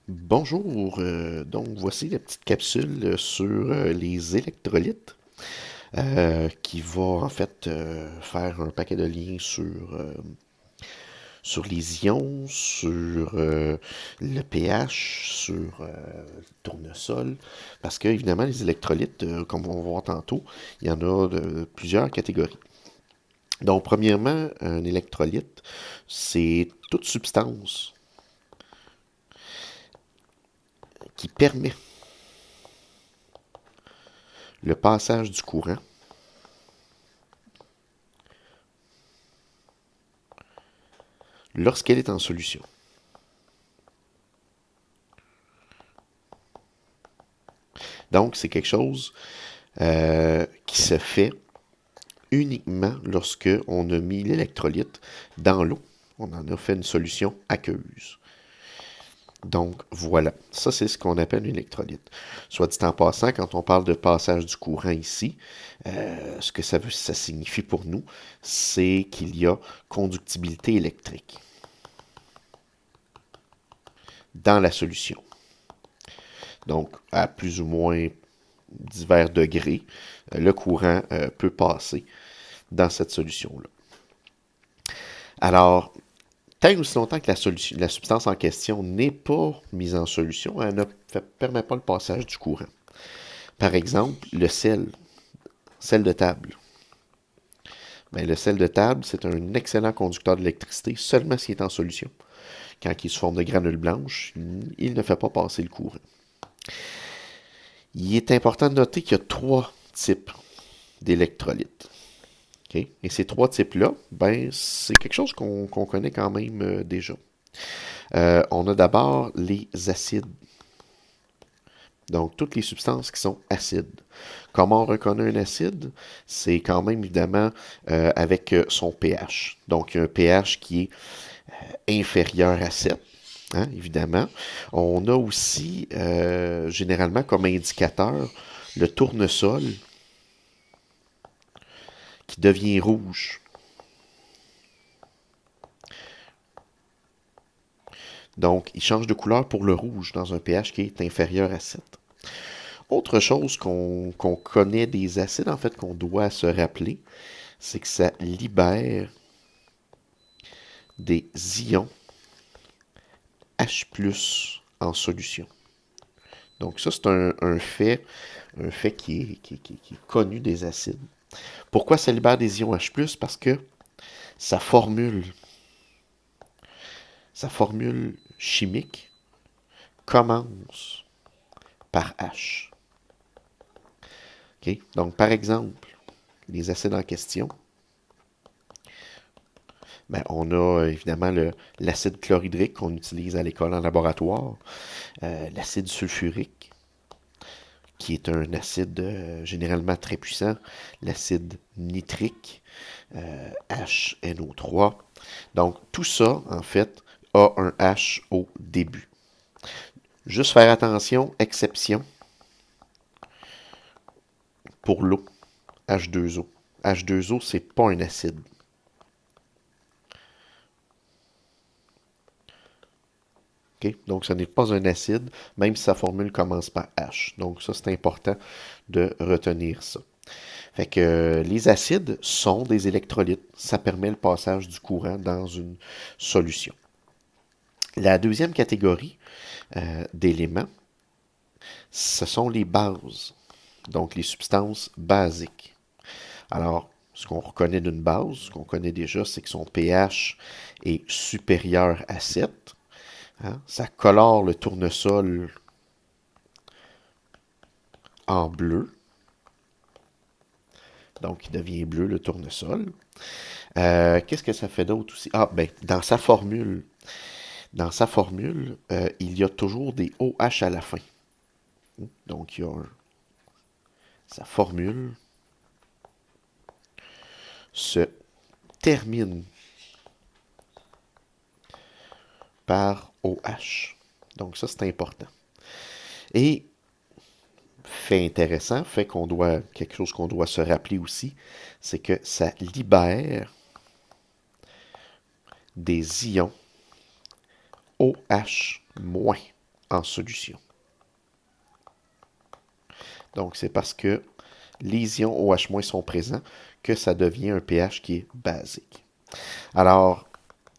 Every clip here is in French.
Bonjour, donc voici la petite capsule sur les électrolytes qui va en fait faire un paquet de liens sur les ions, sur le pH, sur le tournesol, parce que évidemment les électrolytes, comme on va voir tantôt, il y en a de plusieurs catégories. Donc premièrement, un électrolyte, c'est toute substance qui permet le passage du courant lorsqu'elle est en solution. Donc, c'est quelque chose qui se fait uniquement lorsque on a mis l'électrolyte dans l'eau. On en a fait une solution aqueuse. Donc, voilà. Ça, c'est ce qu'on appelle une électrolyte. Soit dit en passant, quand on parle de passage du courant ici, ce que ça signifie pour nous, c'est qu'il y a conductibilité électrique dans la solution. Donc, à plus ou moins divers degrés, le courant peut passer dans cette solution-là. Alors, tant et aussi longtemps que la substance en question n'est pas mise en solution, elle ne permet pas le passage du courant. Par exemple, le sel de table. Ben, le sel de table, c'est un excellent conducteur d'électricité seulement s'il est en solution. Quand il est sous forme de granules blanches, il ne fait pas passer le courant. Il est important de noter qu'il y a trois types d'électrolytes. Okay? Et ces trois types-là, ben, c'est quelque chose qu'on connaît quand même déjà. On a d'abord les acides. Donc, toutes les substances qui sont acides. Comment on reconnaît un acide? C'est quand même évidemment avec son pH. Donc, il y a un pH qui est inférieur à 7, hein, évidemment. On a aussi, généralement, comme indicateur, le tournesol qui devient rouge. Donc, il change de couleur pour le rouge dans un pH qui est inférieur à 7. Autre chose qu'on connaît des acides, en fait, qu'on doit se rappeler, c'est que ça libère des ions H+ en solution. Donc ça, c'est un fait qui est connu des acides. Pourquoi ça libère des ions H+? Parce que sa formule, sa formule chimique commence par H. Okay? Donc, par exemple, les acides en question, ben, on a évidemment l'acide chlorhydrique qu'on utilise à l'école en laboratoire, l'acide sulfurique, qui est un acide généralement très puissant, l'acide nitrique, HNO3. Donc, tout ça, en fait, a un H au début. Juste faire attention, exception pour l'eau, H2O. H2O, c'est pas un acide. Okay? Donc, ce n'est pas un acide, même si sa formule commence par H. Donc, ça, c'est important de retenir ça. Fait que les acides sont des électrolytes. Ça permet le passage du courant dans une solution. La deuxième catégorie d'éléments, ce sont les bases. Donc, les substances basiques. Alors, ce qu'on reconnaît d'une base, ce qu'on connaît déjà, c'est que son pH est supérieur à 7. Hein? Ça colore le tournesol en bleu. Donc, il devient bleu, le tournesol. Qu'est-ce que ça fait d'autre aussi? Ah, ben, dans sa formule, il y a toujours des OH à la fin. Donc, sa formule se termine par OH. Donc, ça, c'est important. Et fait intéressant, quelque chose qu'on doit se rappeler aussi, c'est que ça libère des ions OH-. en solution. Donc, c'est parce que les ions OH- sont présents que ça devient un pH qui est basique. Alors,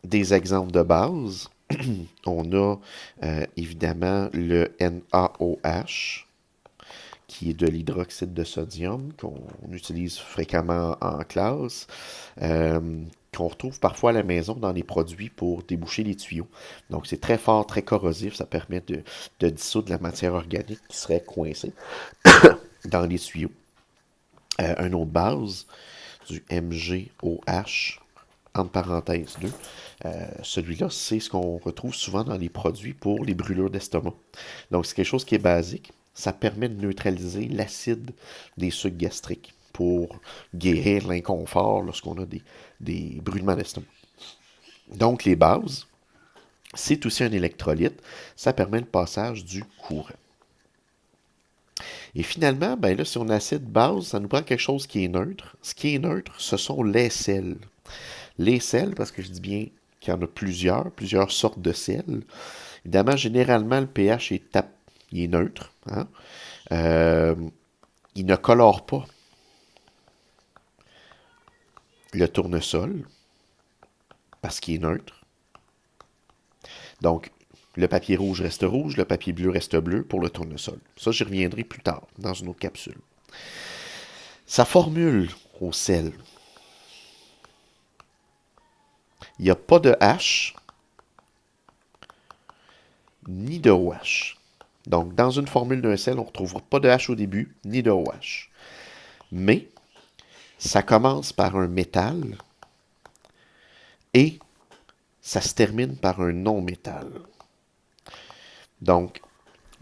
des exemples de base, on a évidemment le NaOH, qui est de l'hydroxyde de sodium, qu'on utilise fréquemment en classe, qu'on retrouve parfois à la maison dans les produits pour déboucher les tuyaux. Donc c'est très fort, très corrosif, ça permet de dissoudre la matière organique qui serait coincée dans les tuyaux. Un autre base, du MgOH, entre parenthèses 2. Celui-là, c'est ce qu'on retrouve souvent dans les produits pour les brûlures d'estomac. Donc, c'est quelque chose qui est basique. Ça permet de neutraliser l'acide des sucs gastriques pour guérir l'inconfort lorsqu'on a des brûlements d'estomac. Donc, les bases, c'est aussi un électrolyte. Ça permet le passage du courant. Et finalement, ben là, si on a acide base, ça nous prend quelque chose qui est neutre. Ce qui est neutre, ce sont les sels. Les sels, parce que je dis bien qu'il y en a plusieurs sortes de sels. Évidemment, généralement, le pH il est neutre. Hein? Il ne colore pas le tournesol parce qu'il est neutre. Donc, le papier rouge, le papier bleu reste bleu pour le tournesol. Ça, j'y reviendrai plus tard dans une autre capsule. Sa formule au sel, il n'y a pas de H ni de OH. Donc, dans une formule d'un sel, on ne retrouvera pas de H au début, ni de OH. Mais, ça commence par un métal et ça se termine par un non-métal. Donc,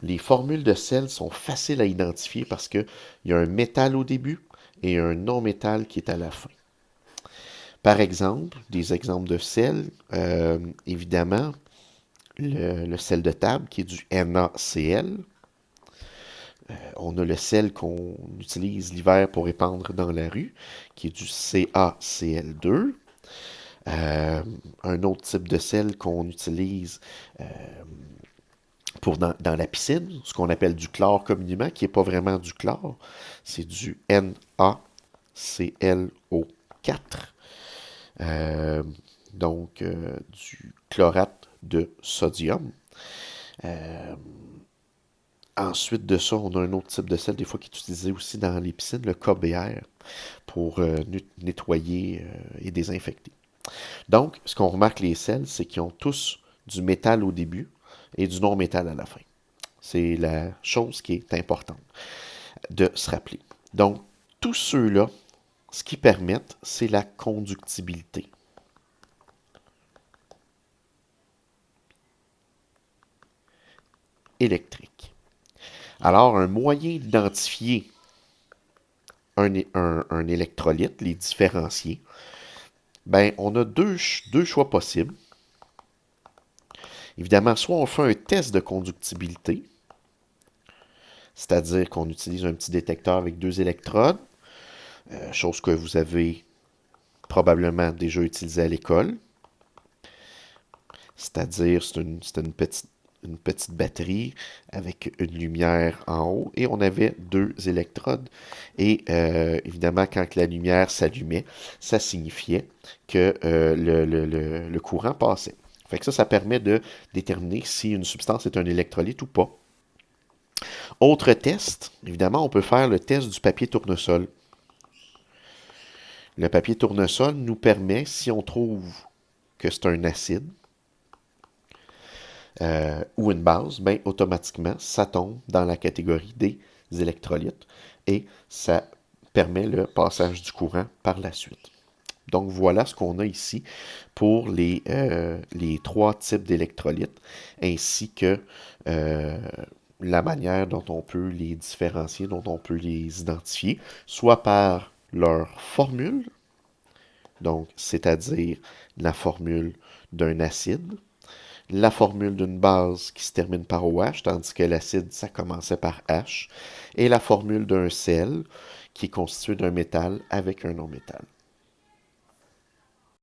les formules de sel sont faciles à identifier parce qu'il y a un métal au début et un non-métal qui est à la fin. Par exemple, des exemples de sel, évidemment, le sel de table qui est du NaCl. On a le sel qu'on utilise l'hiver pour épandre dans la rue, qui est du CaCl2. Un autre type de sel qu'on utilise pour dans la piscine, ce qu'on appelle du chlore communément, qui n'est pas vraiment du chlore, c'est du NaClO4. Donc, du chlorate de sodium. Ensuite de ça, on a un autre type de sel, des fois qui est utilisé aussi dans les piscines, le KBr, pour nettoyer et désinfecter. Donc, ce qu'on remarque les sels, c'est qu'ils ont tous du métal au début et du non-métal à la fin. C'est la chose qui est importante de se rappeler. Donc, tous ceux-là, ce qu'ils permettent, c'est la conductibilité. Électrique. Alors, un moyen d'identifier un électrolyte, les différencier, ben, on a deux choix possibles. Évidemment, soit on fait un test de conductibilité, c'est-à-dire qu'on utilise un petit détecteur avec 2 électrodes, chose que vous avez probablement déjà utilisé à l'école. C'est-à-dire, c'est une petite batterie avec une lumière en haut et on avait 2 électrodes. Et évidemment, quand la lumière s'allumait, ça signifiait que le courant passait. Fait que ça permet de déterminer si une substance est un électrolyte ou pas. Autre test, évidemment, on peut faire le test du papier tournesol. Le papier tournesol nous permet, si on trouve que c'est un acide ou une base, ben, automatiquement, ça tombe dans la catégorie des électrolytes et ça permet le passage du courant par la suite. Donc voilà ce qu'on a ici pour les 3 types d'électrolytes ainsi que la manière dont on peut les différencier, dont on peut les identifier, soit par leur formule, donc c'est-à-dire la formule d'un acide, la formule d'une base qui se termine par OH, tandis que l'acide, ça commençait par H, et la formule d'un sel qui est constitué d'un métal avec un non-métal.